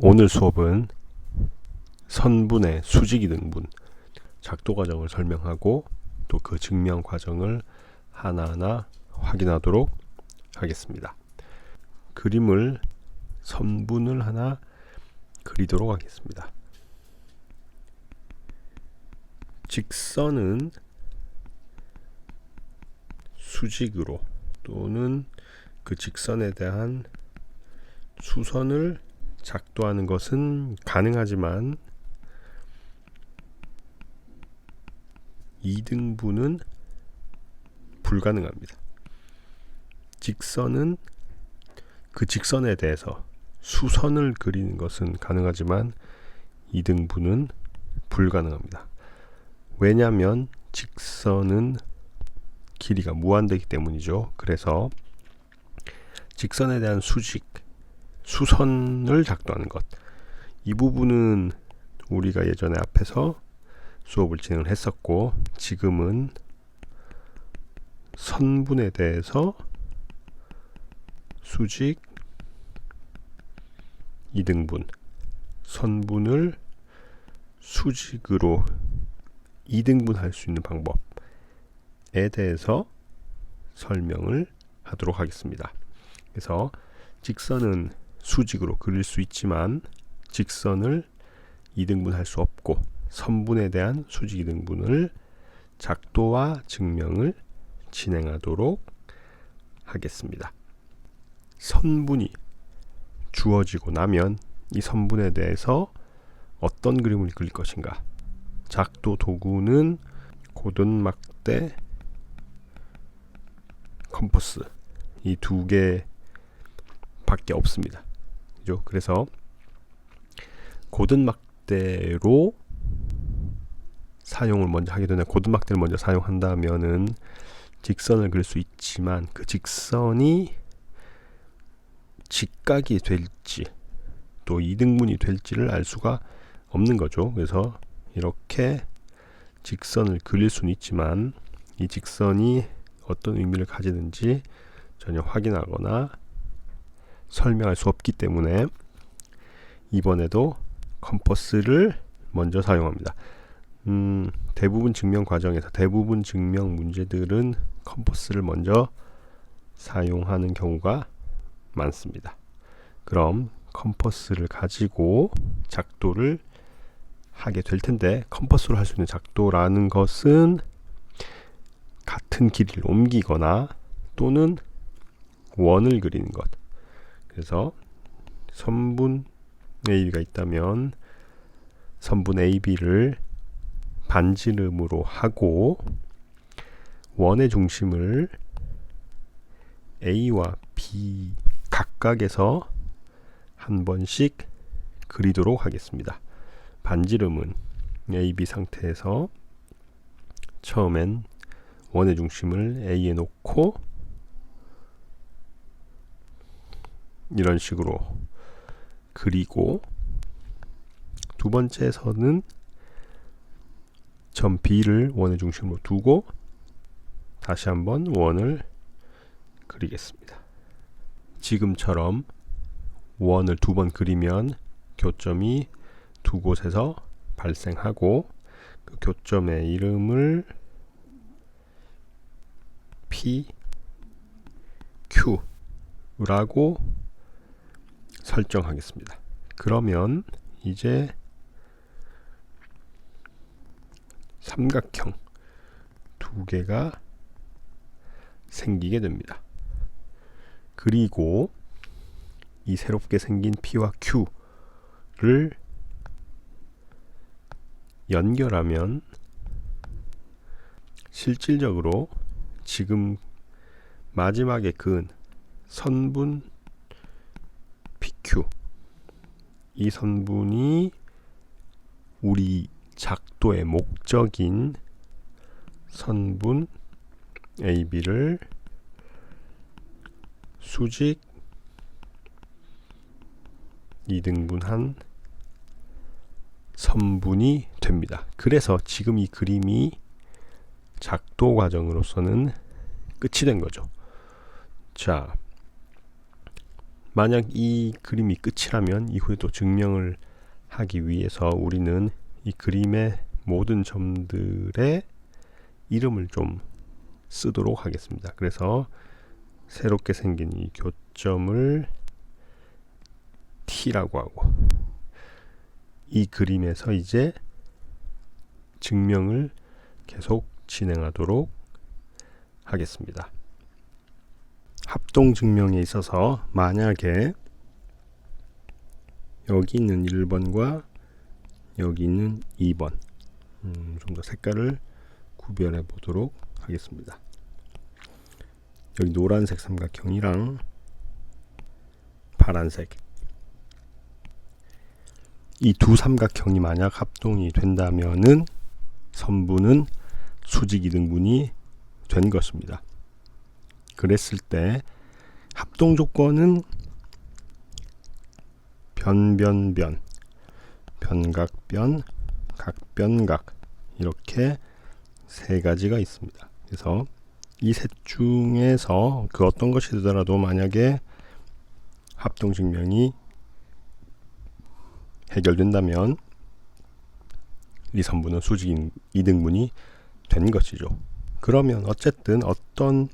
오늘 수업은 선분의 수직이등분 작도 과정을 설명하고 또 그 증명 과정을 하나하나 확인하도록 하겠습니다. 그림을 선분을 하나 그리도록 하겠습니다. 직선은 수직으로 또는 그 직선에 대한 수선을 작도하는 것은 가능하지만 이등분은 불가능합니다. 직선은 그 직선에 대해서 수선을 그리는 것은 가능하지만 이등분은 불가능합니다. 왜냐하면 직선은 길이가 무한되기 때문이죠. 그래서 직선에 대한 수선을 작도하는 것, 이 부분은 우리가 예전에 앞에서 수업을 진행을 했었고, 지금은 선분에 대해서 수직 이등분, 선분을 수직으로 이등분할 수 있는 방법에 대해서 설명을 하도록 하겠습니다. 그래서 직선은 수직으로 그릴 수 있지만 직선을 이등분할 수 없고, 선분에 대한 수직 이등분을 작도와 증명을 진행하도록 하겠습니다. 선분이 주어지고 나면 이 선분에 대해서 어떤 그림을 그릴 것인가. 작도 도구는 고든 막대, 컴퍼스, 이 두 개 밖에 없습니다. 그죠? 그래서 고든 막대로 사용을 먼저 하게 되면, 고든 막대를 먼저 사용한다면은 직선을 그릴 수 있지만 그 직선이 직각이 될지 또 이등분이 될지를 알 수가 없는 거죠. 그래서 이렇게 직선을 그릴 수는 있지만 이 직선이 어떤 의미를 가지는지 전혀 확인하거나 설명할 수 없기 때문에 이번에도 컴퍼스를 먼저 사용합니다. 대부분 증명 과정에서 대부분 증명 문제들은 컴퍼스를 먼저 사용하는 경우가 많습니다. 그럼 컴퍼스를 가지고 작도를 하게 될 텐데, 컴퍼스로 할 수 있는 작도라는 것은 같은 길이를 옮기거나 또는 원을 그리는 것. 그래서 선분 AB가 있다면 선분 AB를 반지름으로 하고 원의 중심을 A와 B 각각에서 한 번씩 그리도록 하겠습니다. 반지름은 AB 상태에서 처음엔 원의 중심을 A에 놓고 이런 식으로 그리고, 두 번째 선은 점 B를 원의 중심으로 두고 다시 한번 원을 그리겠습니다. 지금처럼 원을 두 번 그리면 교점이 두 곳에서 발생하고, 그 교점의 이름을 P, Q라고 설정하겠습니다. 그러면 이제 삼각형 두 개가 생기게 됩니다. 그리고 이 새롭게 생긴 P와 Q를 연결하면 실질적으로 지금 마지막에 그은 선분 PQ, 이 선분이 우리 작도의 목적인 선분 AB를 수직 이등분한 선분이 됩니다. 그래서 지금 이 그림이 작도 과정으로서는 끝이 된 거죠. 자, 만약 이 그림이 끝이라면 이후에도 증명을 하기 위해서 우리는 이 그림의 모든 점들의 이름을 좀 쓰도록 하겠습니다. 그래서 새롭게 생긴 이 교점을 T라고 하고, 이 그림에서 이제 증명을 계속 진행하도록 하겠습니다. 합동 증명에 있어서 만약에 여기 있는 1번과 여기 있는 2번 좀 더 색깔을 구별해 보도록 하겠습니다. 여기 노란색 삼각형이랑 파란색, 이 두 삼각형이 만약 합동이 된다면은 선분은 수직 이등분이 된 것입니다. 그랬을 때 합동 조건은 변변변, 변각변, 각변각, 이렇게 세 가지가 있습니다. 그래서 이 셋 중에서 그 어떤 것이 되더라도 만약에 합동 증명이 해결된다면 이 선분은 수직 이등분이 된 것이죠. 그러면 어쨌든 어떤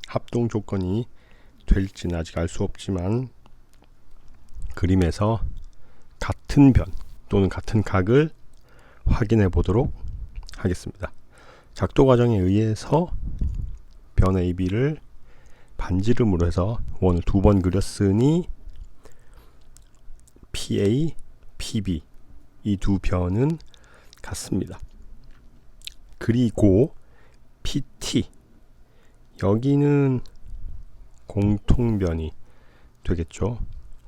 합동 조건이 될지는 아직 알 수 없지만 그림에서 같은 변 또는 같은 각을 확인해 보도록 하겠습니다. 작도 과정에 의해서 변 AB를 반지름으로 해서 원을 두 번 그렸으니 PA, PB 이 두 변은 같습니다. 그리고 PT, 여기는 공통변이 되겠죠.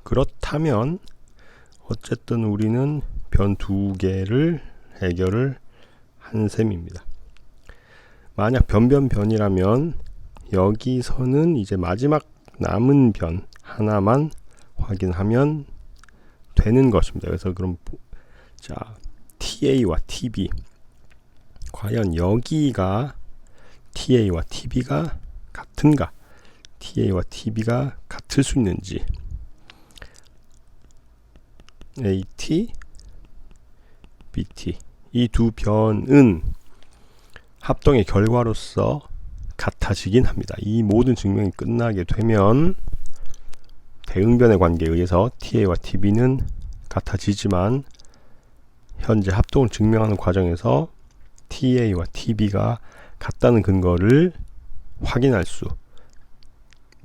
그렇다면 어쨌든 우리는 변 두 개를 해결을 한 셈입니다. 만약 변변변이라면 여기서는 이제 마지막 남은 변 하나만 확인하면 되는 것입니다. 그래서 그럼 자, TA와 TB, 과연 여기가 TA와 TB가 같은가, TA와 TB가 같을 수 있는지, AT, BT 이 두 변은 합동의 결과로서 같아지긴 합니다. 이 모든 증명이 끝나게 되면 대응변의 관계에 의해서 TA와 TB는 같아지지만 현재 합동을 증명하는 과정에서 TA와 TB가 같다는 근거를 확인할 수,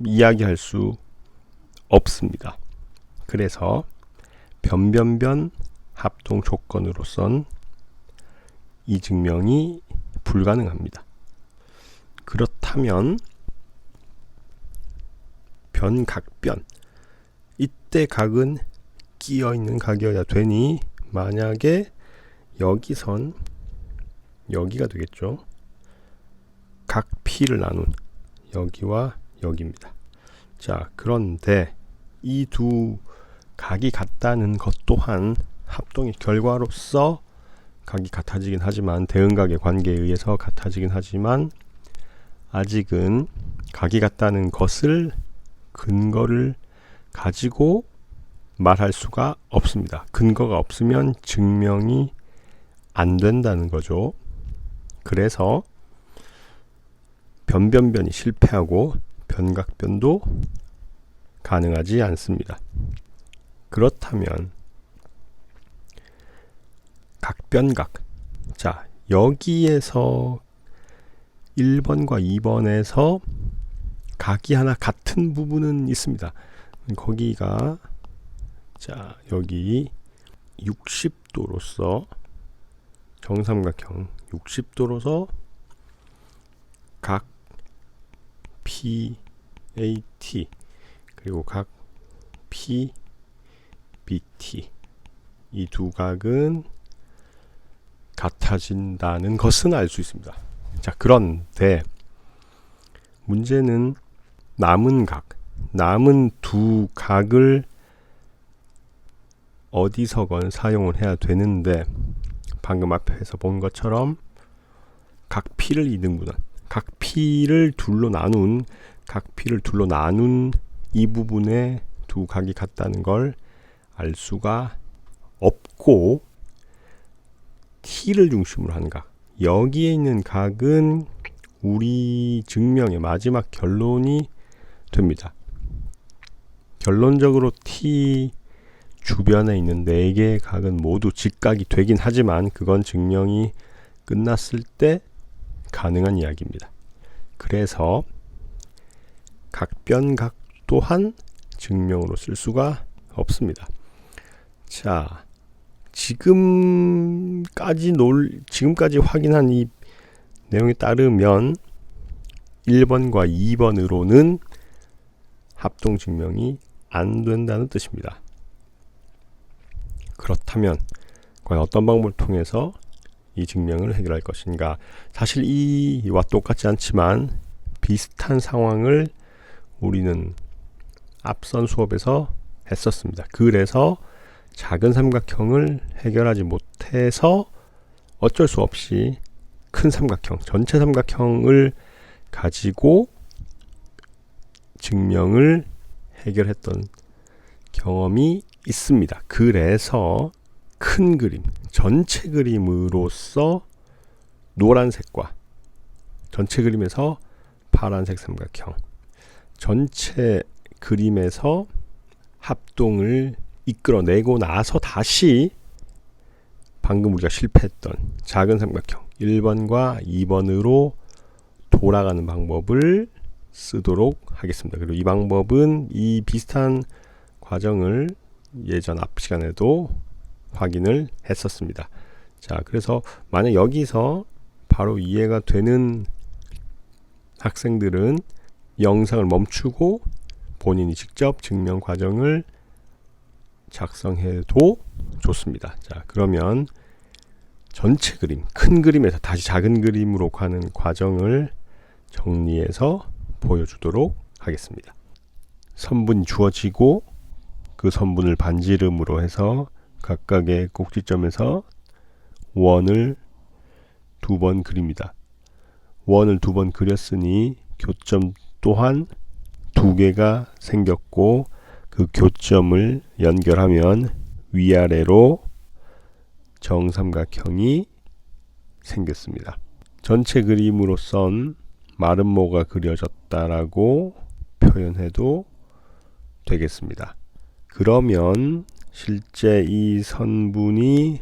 이야기할 수 없습니다. 그래서 변변변 합동 조건으로선 이 증명이 불가능합니다. 그렇다면 변각변, 이때 각은 끼어 있는 각이어야 되니 만약에 여기선 여기가 되겠죠. 각 P를 나눈 여기와 여기입니다. 자, 그런데 이 두 각이 같다는 것 또한 합동의 결과로서 각이 같아지긴 하지만, 대응각의 관계에 의해서 같아지긴 하지만 아직은 각이 같다는 것을 근거를 가지고 말할 수가 없습니다. 근거가 없으면 증명이 안 된다는 거죠. 그래서 변변변이 실패하고 변각변도 가능하지 않습니다. 그렇다면 각변각, 자, 여기에서 1번과 2번에서 각이 하나 같은 부분은 있습니다. 거기가 자, 여기 60도로서 정삼각형 60도로서 각 PAT 그리고 각 PBT 이 두 각은 같아진다는 것은 알 수 있습니다. 자, 그런데 문제는 남은 각, 남은 두 각을 어디서건 사용을 해야 되는데 방금 앞에서 본 것처럼 각 P를 이등분한, 각 P를 둘로 나눈 이 부분에 두 각이 같다는 걸 알 수가 없고, T를 중심으로 한 각, 여기에 있는 각은 우리 증명의 마지막 결론이 됩니다. 결론적으로 T 주변에 있는 4개의 각은 모두 직각이 되긴 하지만 그건 증명이 끝났을 때 가능한 이야기입니다. 그래서 각변각 또한 증명으로 쓸 수가 없습니다. 자, 지금까지 확인한 이 내용에 따르면 1번과 2번으로는 합동 증명이 안 된다는 뜻입니다. 그렇다면 과연 어떤 방법을 통해서 이 증명을 해결할 것인가? 사실 이와 똑같지 않지만 비슷한 상황을 우리는 앞선 수업에서 했었습니다. 그래서 작은 삼각형을 해결하지 못해서 어쩔 수 없이 큰 삼각형, 전체 삼각형을 가지고 증명을 해결했던 경험이 있습니다. 그래서 큰 그림, 전체 그림으로서 노란색과 전체 그림에서 파란색 삼각형, 전체 그림에서 합동을 이끌어내고 나서 다시 방금 우리가 실패했던 작은 삼각형 1번과 2번으로 돌아가는 방법을 쓰도록 하겠습니다. 그리고 이 방법은 이 비슷한 과정을 예전 앞 시간에도 확인을 했었습니다. 자, 그래서 만약 여기서 바로 이해가 되는 학생들은 영상을 멈추고 본인이 직접 증명 과정을 작성해도 좋습니다. 자, 그러면 전체 그림, 큰 그림에서 다시 작은 그림으로 가는 과정을 정리해서 보여주도록 하겠습니다. 선분이 주어지고 그 선분을 반지름으로 해서 각각의 꼭지점에서 원을 2번 그립니다. 원을 2번 그렸으니 교점 또한 2개가 생겼고 그 교점을 연결하면 위아래로 정삼각형이 생겼습니다. 전체 그림으로선 마름모가 그려졌다라고 표현해도 되겠습니다. 그러면 실제 이 선분이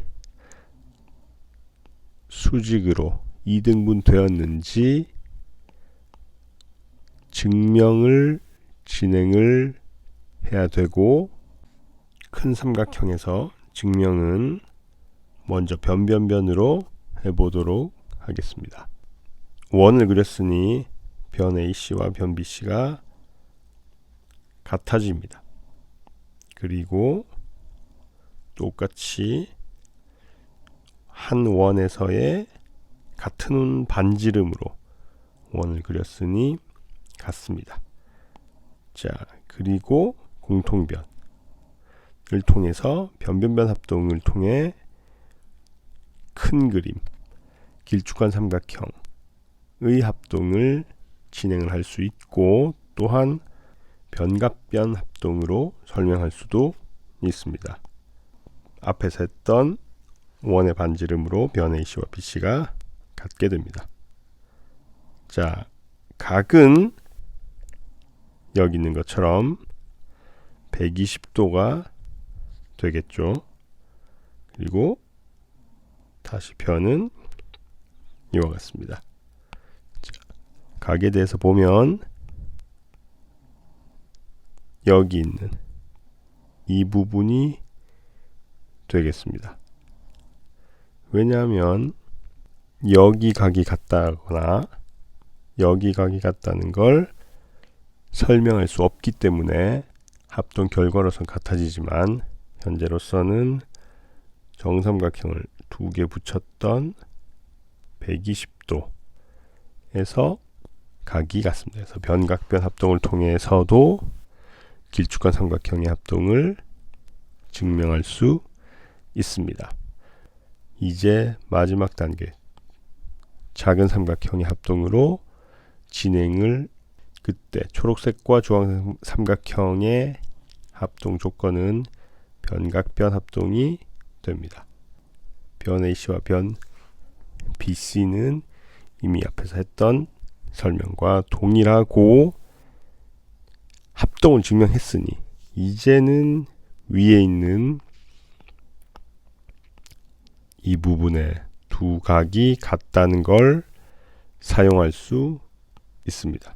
수직으로 2등분 되었는지 증명을 진행을 해야 되고, 큰 삼각형에서 증명은 먼저 변변변으로 해보도록 하겠습니다. 원을 그렸으니 변 AC와 변 BC가 같아집니다. 그리고 똑같이 한 원에서의 같은 반지름으로 원을 그렸으니 같습니다. 자, 그리고 공통변을 통해서 변변변 합동을 통해 큰 그림, 길쭉한 삼각형의 합동을 진행을 할 수 있고, 또한 변각변 합동으로 설명할 수도 있습니다. 앞에서 했던 원의 반지름으로 변 AC와 BC가 같게 됩니다. 자, 각은 여기 있는 것처럼 120도가 되겠죠. 그리고 다시 변은 이와 같습니다. 자, 각에 대해서 보면 여기 있는 이 부분이 되겠습니다. 왜냐하면 여기 각이 같다거나 여기 각이 같다는 걸 설명할 수 없기 때문에 합동 결과로선 같아지지만 현재로서는 정삼각형을 2개 붙였던 120도에서 각이 같습니다. 그래서 변각변 합동을 통해서도 길쭉한 삼각형의 합동을 증명할 수 있습니다. 이제 마지막 단계, 작은 삼각형의 합동으로 진행을 그때 초록색과 주황색 삼각형의 합동 조건은 변각변 합동이 됩니다. 변 AC와 변 BC는 이미 앞에서 했던 설명과 동일하고 합동을 증명했으니 이제는 위에 있는 이 부분에 두 각이 같다는 걸 사용할 수 있습니다.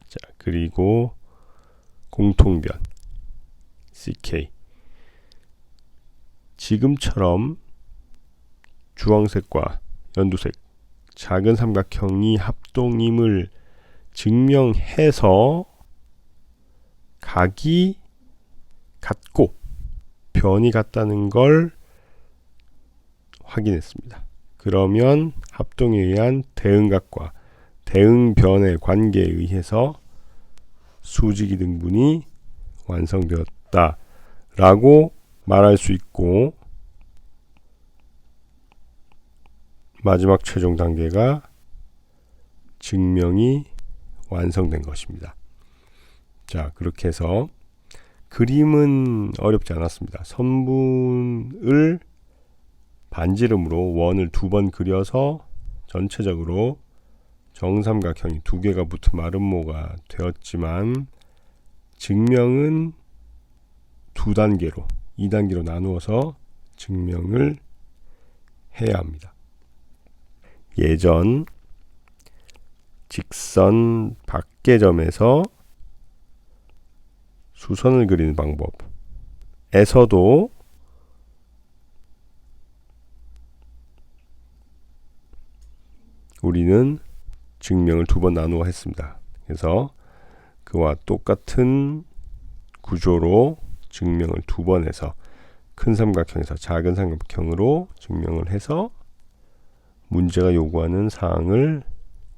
자, 그리고 공통변 CK, 지금처럼 주황색과 연두색 작은 삼각형이 합동임을 증명해서 각이 같고 변이 같다는 걸 확인했습니다. 그러면 합동에 의한 대응각과 대응변의 관계에 의해서 수직이 등분이 완성되었다 라고 말할 수 있고, 마지막 최종 단계가 증명이 완성된 것입니다. 자, 그렇게 해서 그림은 어렵지 않았습니다. 선분을 반지름으로 원을 2번 그려서 전체적으로 정삼각형이 2개가 붙은 마름모가 되었지만, 증명은 2단계로 2단계로 나누어서 증명을 해야 합니다. 예전 직선 밖의 점에서 수선을 그리는 방법에서도 우리는 증명을 2번 나누어 했습니다. 그래서 그와 똑같은 구조로 증명을 2번 해서 큰 삼각형에서 작은 삼각형으로 증명을 해서 문제가 요구하는 사항을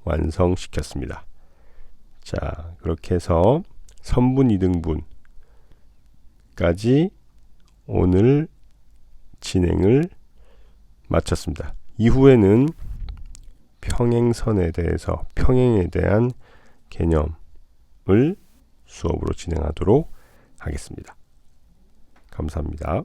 완성시켰습니다. 자, 그렇게 해서 선분 이등분까지 오늘 진행을 마쳤습니다. 이후에는 평행선에 대해서, 평행에 대한 개념을 수업으로 진행하도록 하겠습니다. 감사합니다.